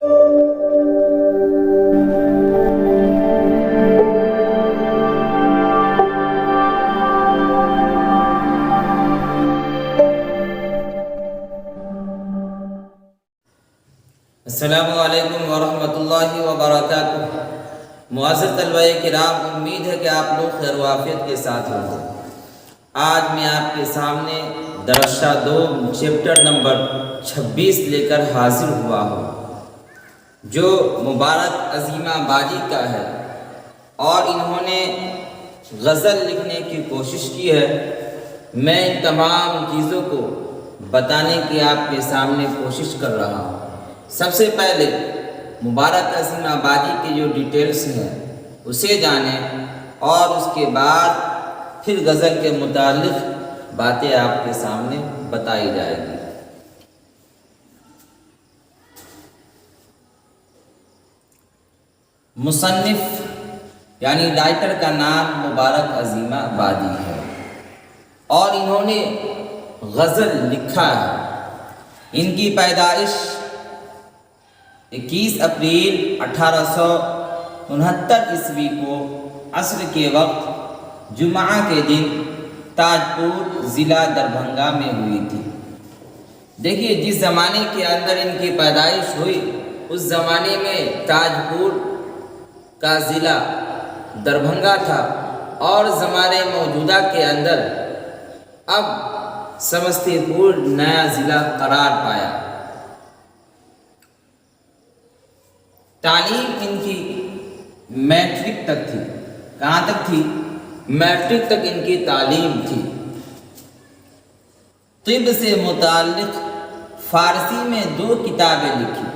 السلام علیکم ورحمۃ اللہ وبرکاتہ۔ معزز طلبہ کرام، امید ہے کہ آپ لوگ خیر و عافیت کے ساتھ ہوں گے۔ آج میں آپ کے سامنے درسہ 2 چیپٹر نمبر 26 لے کر حاضر ہوا ہوں، جو مبارک عظیم آبادی کا ہے، اور انہوں نے غزل لکھنے کی کوشش کی ہے۔ میں ان تمام چیزوں کو بتانے کی آپ کے سامنے کوشش کر رہا ہوں۔ سب سے پہلے مبارک عظیم آبادی کے جو ڈیٹیلز ہیں اسے جانیں، اور اس کے بعد پھر غزل کے متعلق باتیں آپ کے سامنے بتائی جائے گی۔ مصنف یعنی رائٹر کا نام مبارک عظیم آبادی ہے، اور انہوں نے غزل لکھا ہے۔ ان کی پیدائش 21 اپریل 1869 عیسوی کو عصر کے وقت جمعہ کے دن تاجپور ضلع دربھنگا میں ہوئی تھی۔ دیکھیے، جس زمانے کے اندر ان کی پیدائش ہوئی اس زمانے میں تاجپور کا ضلع دربھنگا تھا، اور زمانے موجودہ کے اندر اب سمستی پور نیا ضلع قرار پایا۔ تعلیم ان کی میٹرک تک تھی۔ کہاں تک تھی؟ میٹرک تک ان کی تعلیم تھی۔ طب سے متعلق فارسی میں 2 کتابیں لکھی۔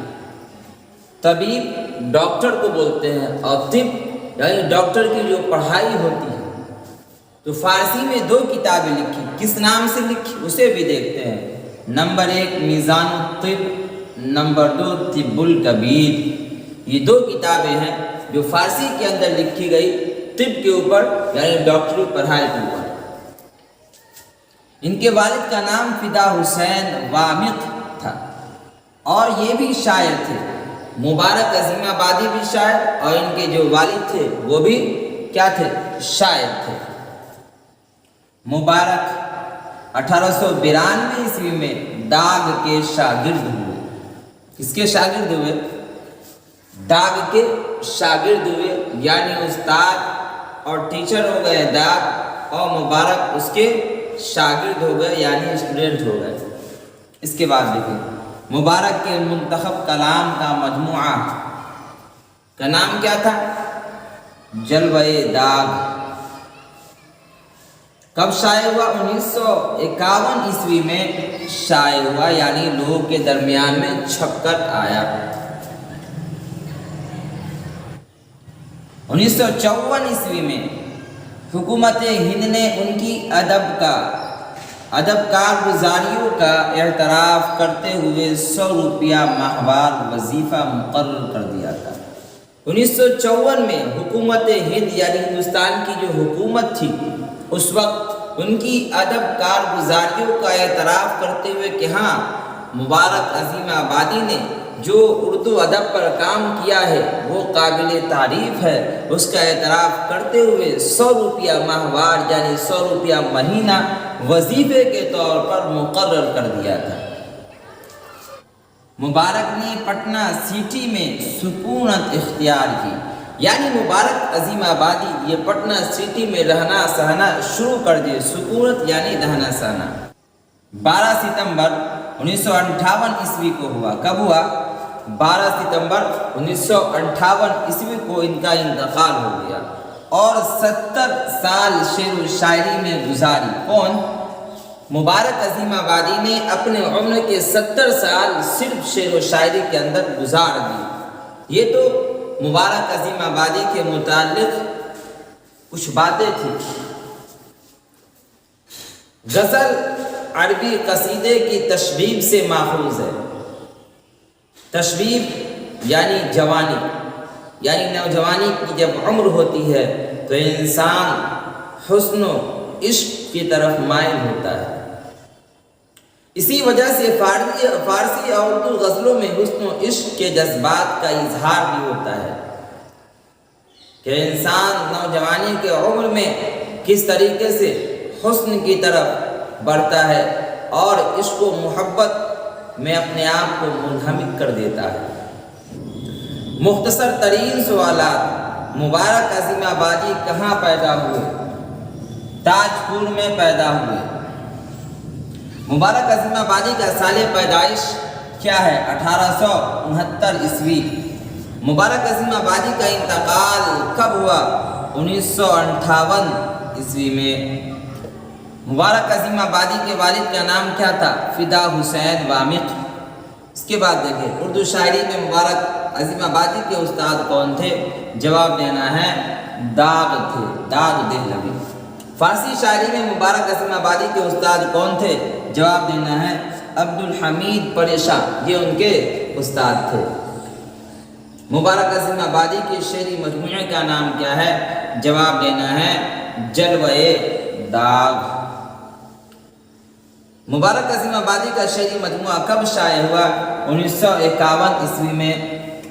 طبیب ڈاکٹر کو بولتے ہیں، اور طب یعنی ڈاکٹر کی جو پڑھائی ہوتی ہے، تو فارسی میں 2 کتابیں لکھی۔ کس نام سے لکھی اسے بھی دیکھتے ہیں۔ نمبر 1 میزان الطب، نمبر 2 طب الکبیر۔ یہ 2 کتابیں ہیں جو فارسی کے اندر لکھی گئی طب کے اوپر، یعنی ڈاکٹری پڑھائی کے اوپر۔ ان کے والد کا نام فدا حسین وامق تھا، اور یہ بھی شاعر تھے۔ مبارک عظیم آبادی بھی شاعر، اور ان کے جو والد تھے وہ بھی کیا تھے؟ شاعر تھے۔ مبارک 1892 عیسوی میں داغ کے شاگرد ہوئے۔ کس کے شاگرد ہوئے؟ داغ کے شاگرد ہوئے، یعنی استاد اور ٹیچر ہو گئے داغ، اور مبارک اس کے شاگرد ہو گئے، یعنی اسٹوڈنٹ ہو گئے۔ اس کے بعد دیکھیں، مبارک کے منتخب کلام کا مجموعہ کا نام کیا تھا؟ جلوہ داغ۔ کب شائع ہوا؟ 1951 عیسوی میں شائع ہوا، یعنی لوگوں کے درمیان میں چھپ کر آیا۔ 1954 عیسوی میں حکومت ہند نے ان کی ادب کارگزاریوں کا اعتراف کرتے ہوئے 100 روپیہ ماہوار وظیفہ مقرر کر دیا تھا۔ 1954 میں حکومت ہند یعنی ہندوستان کی جو حکومت تھی اس وقت ان کی ادب کارگزاریوں کا اعتراف کرتے ہوئے کہ ہاں، مبارک عظیم آبادی نے جو اردو ادب پر کام کیا ہے وہ قابل تعریف ہے، اس کا اعتراف کرتے ہوئے 100 روپیہ ماہوار یعنی 100 روپیہ مہینہ وظیفے کے طور پر مقرر کر دیا تھا۔ مبارک نے پٹنہ سٹی میں سکونت اختیار کی، یعنی مبارک عظیم آبادی یہ پٹنہ سٹی میں رہنا سہنا شروع کر دیے۔ سکونت یعنی رہنا سہنا۔ 12 ستمبر 1958 عیسوی کو ہوا۔ کب ہوا؟ 12 ستمبر 1958 عیسوی کو ان کا انتقال ہو گیا، اور 70 سال شعر و شاعری میں گزاری۔ کون؟ مبارک عظیم آبادی نے اپنے عمر کے 70 سال صرف شعر و شاعری کے اندر گزار دی۔ یہ تو مبارک عظیم آبادی کے متعلق کچھ باتیں تھیں۔ غزل عربی قصیدے کی تشبیب سے ماخوذ ہے۔ تشبیب یعنی جوانی، یعنی نوجوانی کی جب عمر ہوتی ہے تو انسان حسن و عشق کی طرف مائل ہوتا ہے۔ اسی وجہ سے فارسی اور اردو غزلوں میں حسن و عشق کے جذبات کا اظہار بھی ہوتا ہے کہ انسان نوجوانی کے عمر میں کس طریقے سے حسن کی طرف بڑھتا ہے اور عشق و محبت میں اپنے آپ کو منہمک کر دیتا ہے۔ مختصر ترین سوالات: مبارک عظیم آبادی کہاں پیدا ہوئے؟ تاج پور میں پیدا ہوئے۔ مبارک عظیم آبادی کا سال پیدائش کیا ہے؟ 1869 عیسوی۔ مبارک عظیم آبادی کا انتقال کب ہوا؟ 1958 عیسوی میں۔ مبارک عظیم آبادی کے والد کا نام کیا تھا؟ فدا حسین وامق۔ اس کے بعد دیکھیں اردو شاعری میں مبارک عظیم آبادی کے استاد کون تھے؟ جواب دینا ہے داغ تھے، داغ دہلوی۔ فارسی شاعری میں مبارک عظیم آبادی کے استاد کون تھے؟ جواب دینا ہے عبدالحمید پریشاں، یہ ان کے استاد تھے۔ مبارک عظیم آبادی کے شعری مجموعے کا نام کیا ہے؟ جواب دینا ہے جلوۂ داغ۔ مبارک عظیم آبادی کا شعری مجموعہ کب شائع ہوا؟ 1951 عیسوی میں۔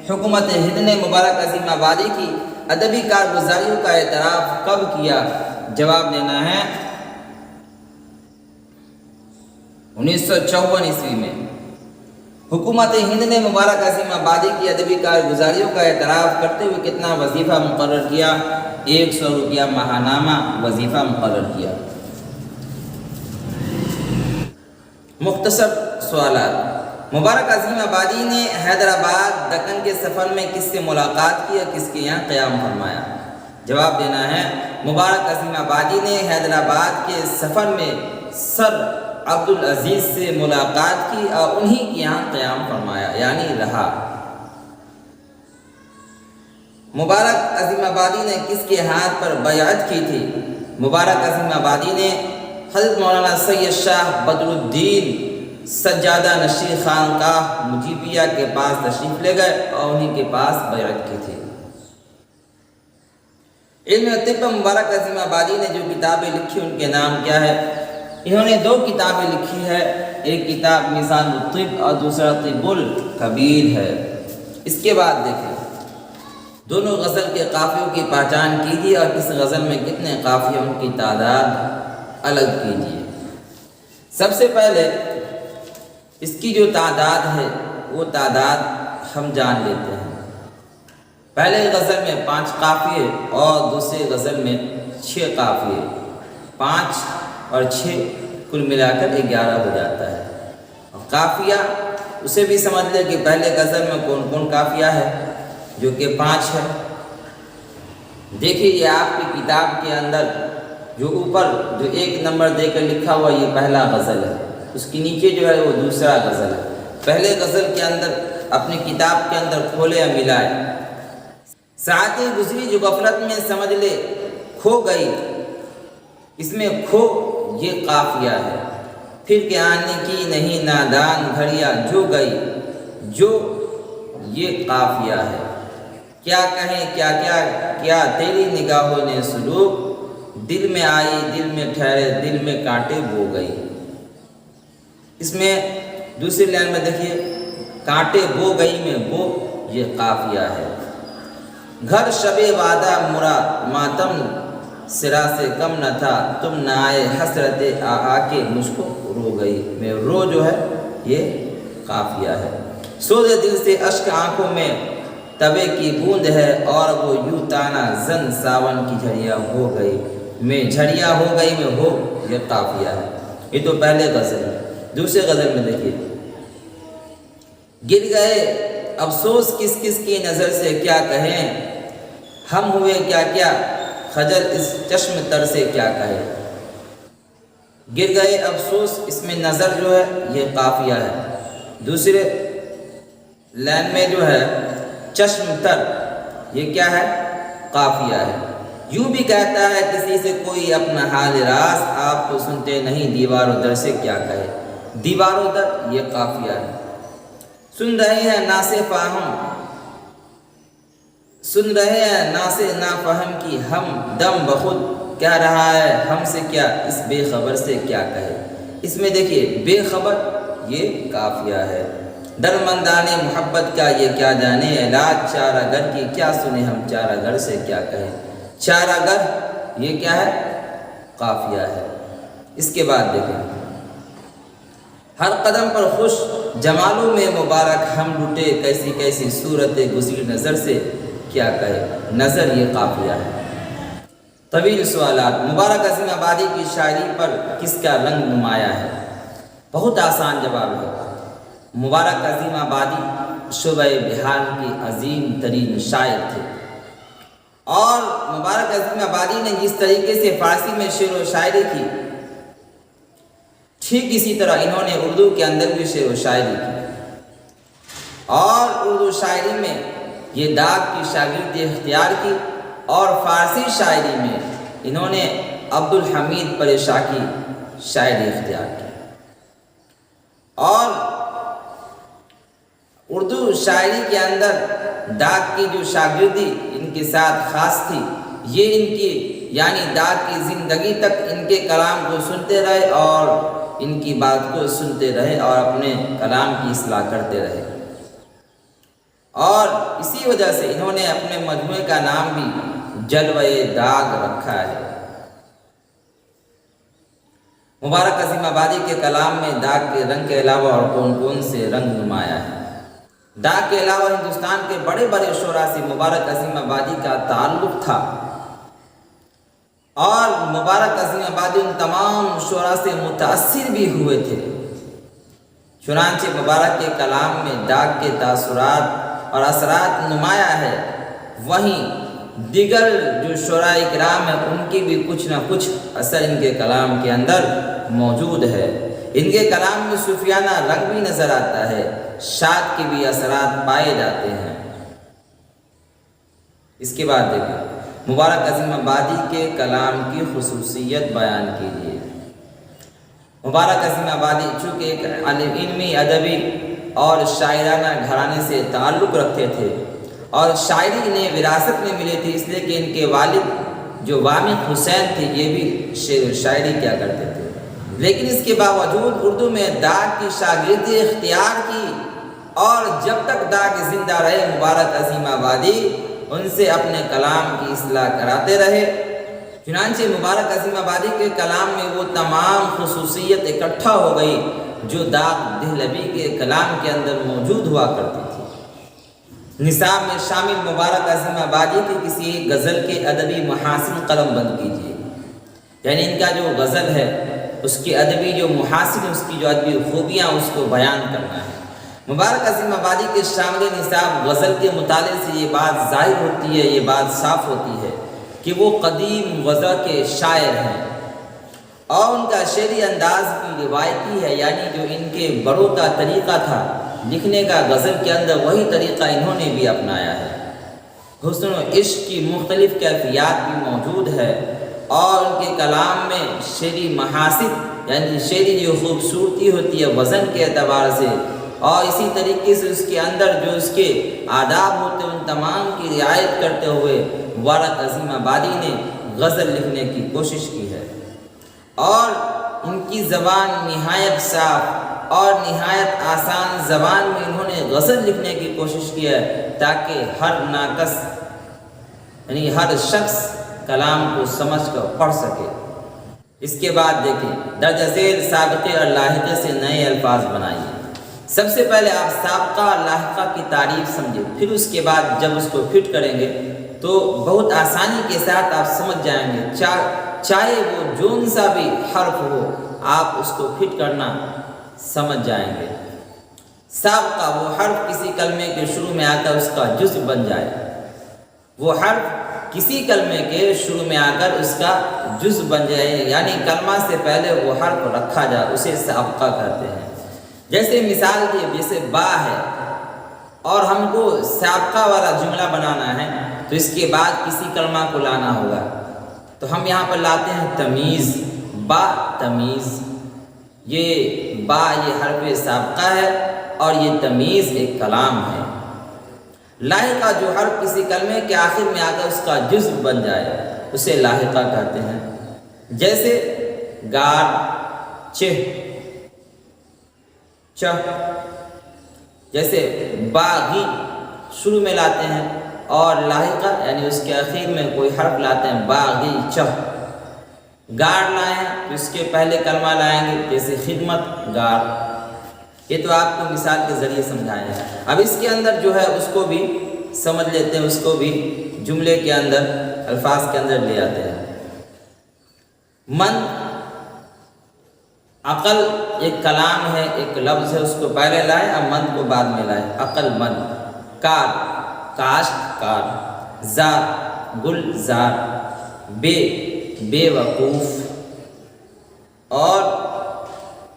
حکومت ہند نے مبارک عظیم آبادی کی ادبی کارگزاریوں کا اعتراف کب کیا؟ جواب دینا ہے 1954 عیسوی میں۔ حکومت ہند نے مبارک عظیم آبادی کی ادبی کارگزاریوں کا اعتراف کرتے ہوئے کتنا وظیفہ مقرر کیا؟ 100 روپیہ ماہانامہ وظیفہ مقرر کیا۔ مختصر سوالات: مبارک عظیم آبادی نے حیدرآباد دکن کے سفر میں کس سے ملاقات کی اور کس کے یہاں قیام فرمایا؟ جواب دینا ہے مبارک عظیم آبادی نے حیدرآباد کے سفر میں سر عبدالعزیز سے ملاقات کی اور انہی کے یہاں قیام فرمایا، یعنی رہا۔ مبارک عظیم آبادی نے کس کے ہاتھ پر بیعت کی تھی؟ مبارک عظیم آبادی نے حضرت مولانا سید شاہ بدر الدین سجادہ نشین خانقاہ مجیبیہ کے پاس تشریف لے گئے اور انہی کے پاس بیعت کی تھی۔ علم طب مبارک عظیم آبادی نے جو کتابیں لکھی ان کے نام کیا ہے؟ انہوں نے 2 کتابیں لکھی ہے، ایک کتاب میزان الطب اور دوسرا طب الکبیر ہے۔ اس کے بعد دیکھیں دونوں غزل کے قافیوں کی پہچان کیجیے اور کس غزل میں کتنے قافیے ان کی تعداد الگ کیجیے۔ سب سے پہلے اس کی جو تعداد ہے وہ تعداد ہم جان لیتے ہیں۔ پہلے غزل میں 5 قافیے اور دوسرے غزل میں 6 قافیے، 5 اور 6 کل ملا کر 11 ہو جاتا ہے۔ اور قافیہ اسے بھی سمجھ لے کہ پہلے غزل میں کون کون قافیہ ہے، جو کہ 5 ہے۔ دیکھیے یہ آپ کی کتاب کے اندر جو اوپر جو 1 نمبر دے کر لکھا ہوا یہ پہلا غزل ہے، اس کے نیچے جو ہے وہ دوسرا غزل ہے۔ پہلے غزل کے اندر اپنی کتاب کے اندر کھولے یا ملائے، ساعتیں گزری جو غفلت میں سمجھ لے کھو گئی، اس میں کھو یہ قافیہ ہے۔ پھر کہ آنے کی نہیں نادان گھڑیاں جو گئی، جو یہ قافیہ ہے۔ کیا کہیں کیا کیا کیا تیری نگاہوں نے سلوک، دل میں آئی دل میں ٹھہرے دل میں کانٹے بو گئی۔ اس میں دوسری لائن میں دیکھیے کانٹے بو گئی میں بو یہ قافیہ ہے۔ گھر شب وعدہ مرا ماتم سرا سے کم نہ تھا، تم نہ آئے حسرت آ کے مجھ کو رو گئی میں رو جو ہے یہ قافیہ ہے۔ سوز دل سے اشک آنکھوں میں تبے کی بوند ہے، اور وہ یوں تانا زن ساون کی جھڑیاں ہو گئی میں جھڑیاں ہو گئی میں ہو یہ قافیہ ہے۔ یہ تو پہلے غزل ہے۔ دوسرے غزل میں دیکھیے گر گئے افسوس کس کس کی نظر سے کیا کہیں، ہم ہوئے کیا کیا خجل اس چشم تر سے کیا کہے۔ گر گئے افسوس اس میں نظر جو ہے یہ قافیہ ہے۔ دوسرے لائن میں جو ہے چشم تر یہ کیا ہے؟ قافیہ ہے۔ یوں بھی کہتا ہے کسی سے کوئی اپنا حال راز، آپ کو سنتے نہیں دیوار و در سے کیا کہے۔ دیوار و در یہ قافیہ ہے۔ سن رہے ہیں ناسے فاہم، سن رہے ہیں ناسے نافہم کی ہم دم بخود، کہہ رہا ہے ہم سے کیا اس بے خبر سے کیا کہے۔ اس میں دیکھیے بے خبر یہ قافیہ ہے، درمندانے محبت کا یہ کیا جانے، علاج چارہ گر کی کیا سنے ہم چارہ گر سے کیا کہیں، چارہ گر یہ کیا ہے، قافیہ ہے۔ اس کے بعد دیکھیں ہر قدم پر خوش جمالوں میں مبارک ہم لٹے، کیسی کیسی صورت گزری نظر سے کیا کہے، نظر یہ قافیہ ہے۔ طویل سوالات، مبارک عظیم آبادی کی شاعری پر کس کا رنگ نمایاں ہے؟ بہت آسان جواب ہے، مبارک عظیم آبادی شعبہ بہار کی عظیم ترین شاعر تھے، اور مبارک عظیم آبادی نے جس طریقے سے فارسی میں شعر و شاعری کی، ٹھیک اسی طرح انہوں نے اردو کے اندر بھی شعر و شاعری کی، اور اردو شاعری میں یہ داغ کی شاگردی اختیار کی، اور فارسی شاعری میں انہوں نے عبدالحمید پریشاہ کی شاعری اختیار کی، اور اردو شاعری کے اندر داغ کی جو شاگردی ان کے ساتھ خاص تھی، یہ ان کی یعنی داغ کی زندگی تک ان کے کلام کو سنتے رہے اور ان کی بات کو سنتے رہے اور اپنے کلام کی اصلاح کرتے رہے، اور اسی وجہ سے انہوں نے اپنے مجموعے کا نام بھی جلوہ داغ رکھا ہے۔ مبارک عظیم آبادی کے کلام میں داغ کے رنگ کے علاوہ اور کون کون سے رنگ نمایاں ہیں؟ داغ کے علاوہ ہندوستان کے بڑے بڑے شعراء سے مبارک عظیم آبادی کا تعلق تھا، اور مبارک عظیم آبادی ان تمام شعراء سے متاثر بھی ہوئے تھے، چنانچہ مبارک کے کلام میں داغ کے تاثرات اور اثرات نمایاں ہے، وہیں دیگر جو شعراء کرام ہیں ان کی بھی کچھ نہ کچھ اثر ان کے کلام کے اندر موجود ہے۔ ان کے کلام میں صوفیانہ رنگ بھی نظر آتا ہے، شاد کے بھی اثرات پائے جاتے ہیں۔ اس کے بعد دیکھیں مبارک عظیم آبادی کے کلام کی خصوصیت بیان کیجیے۔ مبارک عظیم آبادی چونکہ ایک علمی، ادبی اور شاعرانہ گھرانے سے تعلق رکھتے تھے، اور شاعری انہیں وراثت میں ملی تھی، اس لیے کہ ان کے والد جو وامق حسین تھے یہ بھی شعر و شاعری کیا کرتے تھے، لیکن اس کے باوجود اردو میں داغ کی شاگردی اختیار کی، اور جب تک داغ زندہ رہے مبارک عظیم آبادی ان سے اپنے کلام کی اصلاح کراتے رہے، چنانچہ مبارک عظیم آبادی کے کلام میں وہ تمام خصوصیت اکٹھا ہو گئی جو داغ دہلوی کے کلام کے اندر موجود ہوا کرتی تھی۔ نصاب میں شامل مبارک عظیم آبادی کی کسی غزل کے ادبی محاسن قلم بند کیجیے، یعنی ان کا جو غزل ہے اس کے ادبی جو محاسن، اس کی جو ادبی خوبیاں اس کو بیان کرنا ہے۔ مبارک عظیم آبادی کے شامل نصاب غزل کے مطالعے سے یہ بات ظاہر ہوتی ہے، یہ بات صاف ہوتی ہے کہ وہ قدیم غزل کے شاعر ہیں، اور ان کا شعری انداز بھی روایتی ہے، یعنی جو ان کے بڑوں کا طریقہ تھا لکھنے کا غزل کے اندر وہی طریقہ انہوں نے بھی اپنایا ہے۔ حسن و عشق کی مختلف کیفیات بھی موجود ہے، اور ان کے کلام میں شعری محاسن یعنی شعری جو خوبصورتی ہوتی ہے وزن کے اعتبار سے، اور اسی طریقے سے اس کے اندر جو اس کے آداب ہوتے ہیں ان تمام کی رعایت کرتے ہوئے مبارک عظیم آبادی نے غزل لکھنے کی کوشش کی ہے، اور ان کی زبان نہایت صاف اور نہایت آسان زبان میں انہوں نے غزل لکھنے کی کوشش کی ہے، تاکہ ہر ناقص یعنی ہر شخص کلام کو سمجھ کر پڑھ سکے۔ اس کے بعد دیکھیں درج ذیل سابقے اور لاحقے سے نئے الفاظ بنائیے۔ سب سے پہلے آپ سابقہ اور لاحقہ کی تعریف سمجھیں، پھر اس کے بعد جب اس کو فٹ کریں گے تو بہت آسانی کے ساتھ آپ سمجھ جائیں گے، چاہے وہ جون سا بھی حرف ہو آپ اس کو فٹ کرنا سمجھ جائیں گے۔ سابقہ وہ حرف کسی کلمے کے شروع میں آ کر اس کا جزء بن جائے، وہ حرف کسی کلمے کے شروع میں آ کر اس کا جزء بن جائے، یعنی کلمہ سے پہلے وہ حرف رکھا جائے، اسے سابقہ کہتے ہیں۔ جیسے مثال دی جیسے با ہے، اور ہم کو سابقہ والا جملہ بنانا ہے تو اس کے بعد کسی کلمہ کو لانا ہوگا، تو ہم یہاں پر لاتے ہیں تمیز، با تمیز، یہ با یہ حرف سابقہ ہے اور یہ تمیز ایک کلام ہے۔ لاحقہ جو حرف کسی کلمے کے آخر میں آ کر اس کا جزء بن جائے اسے لاحقہ کہتے ہیں، جیسے گار، چہ، چ جیسے باغی شروع میں لاتے ہیں اور لاحقہ یعنی اس کے اخیر میں کوئی حرف لاتے ہیں، باغی چ۔ گار لائیں تو اس کے پہلے کلمہ لائیں گے، جیسے خدمت گار۔ یہ تو آپ کو مثال کے ذریعے سمجھائیں ہیں۔ اب اس کے اندر جو ہے اس کو بھی سمجھ لیتے ہیں، اس کو بھی جملے کے اندر الفاظ کے اندر لے آتے ہیں۔ من، عقل ایک کلام ہے، ایک لفظ ہے، اس کو پہلے لائے، اب من کو بعد میں لائے، عقل مند۔ کار، کاشت کار۔ زار، گل زار۔ بے وقوف۔ اور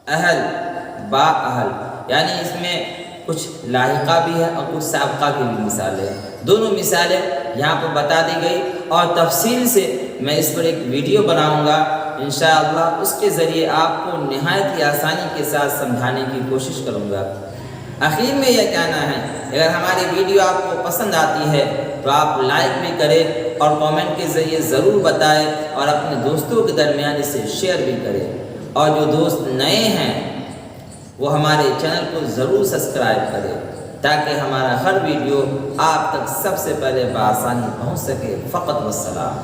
اہل، با اہل، یعنی اس میں کچھ لاحقہ بھی ہے اور کچھ سابقہ کی بھی مثالیں ہیں۔ دونوں مثالیں یہاں پر بتا دی گئی اور تفصیل سے میں اس پر ایک ویڈیو بناؤں گا انشاءاللہ، اس کے ذریعے آپ کو نہایت ہی آسانی کے ساتھ سمجھانے کی کوشش کروں گا۔ آخر میں یہ کہنا ہے، اگر ہماری ویڈیو آپ کو پسند آتی ہے تو آپ لائک بھی کریں اور کامنٹ کے ذریعے ضرور بتائیں اور اپنے دوستوں کے درمیان اسے شیئر بھی کریں، اور جو دوست نئے ہیں وہ ہمارے چینل کو ضرور سبسکرائب کریں تاکہ ہمارا ہر ویڈیو آپ تک سب سے پہلے بآسانی پہنچ سکے۔ فقط والسلام۔